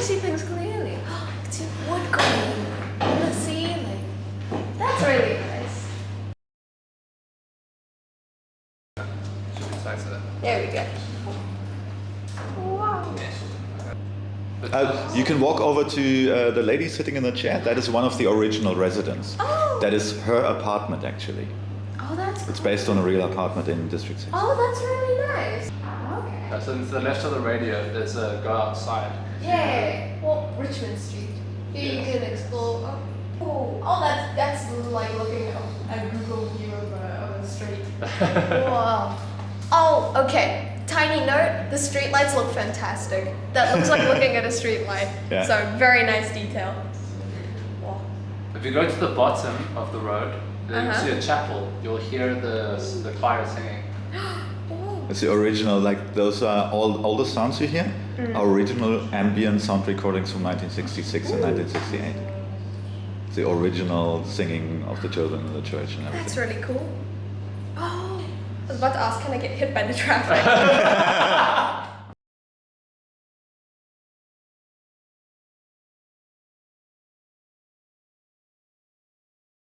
see things clearly. It's wood grain on the ceiling. That's really nice. Should be nicer. There we go. Wow. You can walk over to the lady sitting in the chair. That is one of the original residents. Oh. That is her apartment, actually. Oh, that's cool. It's based on a real apartment in District 6. Oh, that's really nice. Okay. So to the left of the radio, there's a go outside. Yeah. Well, Richmond Street. Here you can explore. Oh, that's like looking at Google view of a street. Wow. Oh, okay. Tiny note, the streetlights look fantastic. That looks like looking at a streetlight. Yeah. So very nice detail. Wow. If you go to the bottom of the road, then you Uh-huh. see a chapel. You'll hear the choir singing. Oh. It's the original, like those are all the sounds you hear are original ambient sound recordings from 1966 and 1968. It's the original singing of the children in the church and everything. That's really cool. Oh, I was about to ask, can I get hit by the traffic?